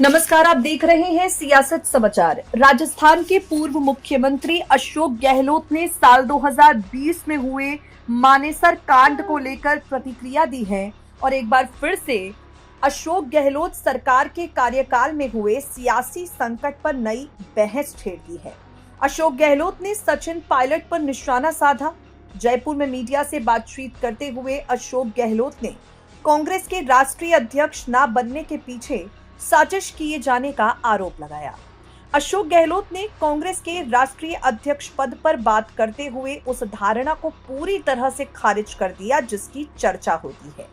नमस्कार, आप देख रहे हैं सियासत समाचार। राजस्थान के पूर्व मुख्यमंत्री अशोक गहलोत ने साल 2020 में हुए मानेसर कांड को लेकर प्रतिक्रिया दी है और एक बार फिर से अशोक गहलोत सरकार के कार्यकाल में हुए सियासी संकट पर नई बहस छेड़ दी है। अशोक गहलोत ने सचिन पायलट पर निशाना साधा। जयपुर में मीडिया से बातचीत करते हुए अशोक गहलोत ने कांग्रेस के राष्ट्रीय अध्यक्ष न बनने के पीछे साजिश किए जाने का आरोप लगाया। अशोक गहलोत ने कांग्रेस के राष्ट्रीय अध्यक्ष पद पर बात करते हुए उस धारणा को पूरी तरह से खारिज कर दिया जिसकी चर्चा होती है।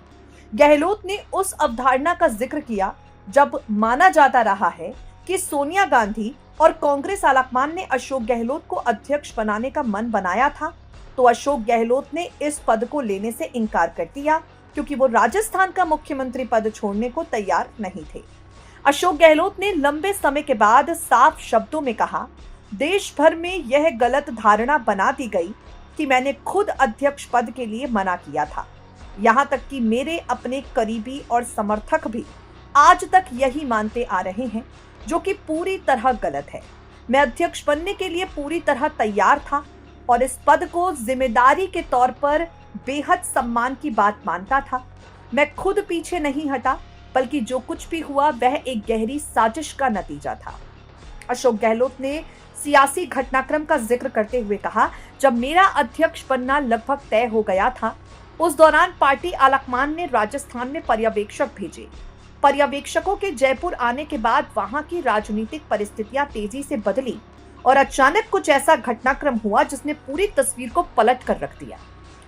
गहलोत ने उस अवधारणा का जिक्र किया जब माना जाता रहा है कि सोनिया गांधी और कांग्रेस आलाकमान ने अशोक गहलोत को अध्यक्ष बनाने का मन बनाया था, तो अशोक गहलोत ने इस पद को लेने से इनकार कर दिया क्योंकि वो राजस्थान का मुख्यमंत्री पद छोड़ने को तैयार नहीं थे। अशोक गहलोत ने लंबे समय के बाद साफ शब्दों में कहा, देश भर में यह गलत धारणा बना दी गई कि मैंने खुद अध्यक्ष पद के लिए मना किया था। यहां तक कि मेरे अपने करीबी और समर्थक भी आज तक यही मानते आ रहे हैं, जो कि पूरी तरह गलत है। मैं अध्यक्ष बनने के लिए पूरी तरह तैयार था और इस पद को जिम्मेदारी के तौर पर बेहद सम्मान की बात मानता था। मैं खुद पीछे नहीं हटा, बल्कि जो कुछ भी हुआ वह एक गहरी साजिश का नतीजा था। अशोक गहलोत ने सियासी घटनाक्रम का जिक्र करते हुए कहा, जब मेरा अध्यक्ष बनना लगभग तय हो गया था, उस दौरान पार्टी आलाकमान ने राजस्थान में पर्यवेक्षक भेजे। पर्यवेक्षकों के जयपुर आने के बाद वहां की राजनीतिक परिस्थितियां तेजी से बदली और अचानक कुछ ऐसा घटनाक्रम हुआ जिसने पूरी तस्वीर को पलट कर रख दिया।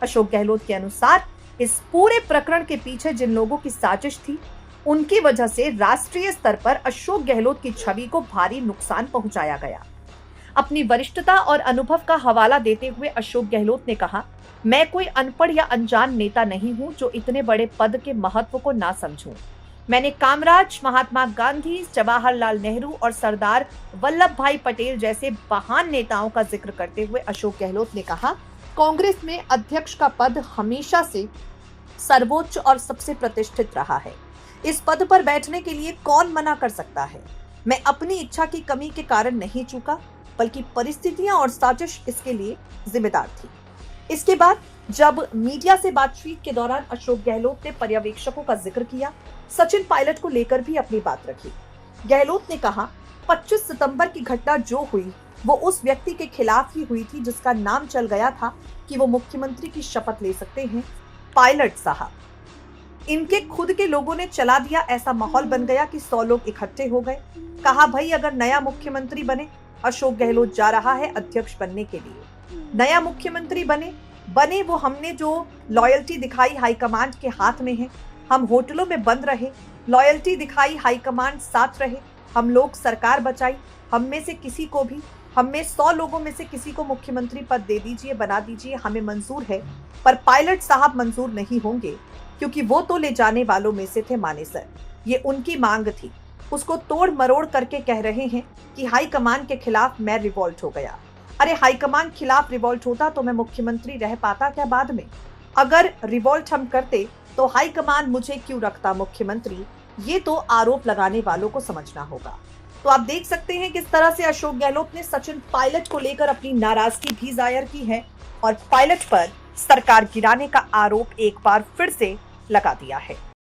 अशोक गहलोत के अनुसार इस पूरे प्रकरण के पीछे जिन लोगों की साजिश थी, उनकी वजह से राष्ट्रीय स्तर पर अशोक गहलोत की छवि को भारी नुकसान पहुंचाया गया। अपनी वरिष्ठता और अनुभव का हवाला देते हुए अशोक गहलोत ने कहा, मैं कोई अनपढ़ या अनजान नेता नहीं हूं जो इतने बड़े पद के महत्व को ना समझूं। मैंने कामराज, महात्मा गांधी, जवाहरलाल नेहरू और सरदार वल्लभ भाई पटेल जैसे महान नेताओं का जिक्र करते हुए अशोक गहलोत ने कहा, कांग्रेस में अध्यक्ष का पद हमेशा से सर्वोच्च और सबसे प्रतिष्ठित रहा है। इस पद पर बैठने के लिए कौन मना कर सकता है। मैं अपनी इच्छा की कमी के कारण नहीं चूका, बल्कि परिस्थितियां और साजिश इसके लिए जिम्मेदार थी। इसके बाद जब मीडिया से बातचीत के दौरान अशोक गहलोत ने पर्यवेक्षकों का जिक्र किया, सचिन पायलट को लेकर भी अपनी बात रखी। गहलोत ने कहा, 25 सितंबर की घटना जो हुई वो उस व्यक्ति के खिलाफ ही हुई थी जिसका नाम चल गया था कि वो मुख्यमंत्री की शपथ ले सकते हैं, पायलट साहब। इनके खुद के लोगों ने चला दिया, ऐसा माहौल बन गया कि 100 लोग इकट्ठे हो गए। कहा, भाई अगर नया मुख्यमंत्री बने, अशोक गहलोत जा रहा है अध्यक्ष बनने के लिए, नया मुख्यमंत्री बने वो हमने जो लॉयल्टी दिखाई हाईकमांड के हाथ में है। हम होटलों में बंद रहे, लॉयल्टी दिखाई, हाईकमांड साथ रहे, हम लोग सरकार बचाई। हम में से किसी को भी, हम में 100 लोगों में से किसी को मुख्यमंत्री पद दे दीजिए, बना दीजिए, हमें मंजूर है। पर पायलट साहब मंजूर नहीं होंगे क्योंकि वो तो ले जाने वालों में से थे मानेसर। ये उनकी मांग थी, उसको तोड़ मरोड़ करके कह रहे हैं कि हाईकमान के खिलाफ मैं रिवॉल्ट हो गया। अरे हाईकमान खिलाफ रिवॉल्ट होता तो मैं मुख्यमंत्री रह पाता क्या बाद में? अगर रिवॉल्ट हम करते तो हाईकमान मुझे क्यों रखता मुख्यमंत्री? ये तो आरोप लगाने वालों को समझना होगा। तो आप देख सकते हैं किस तरह से अशोक गहलोत ने सचिन पायलट को लेकर अपनी नाराजगी भी जाहिर की है और पायलट पर सरकार गिराने का आरोप एक बार फिर से लगा दिया है।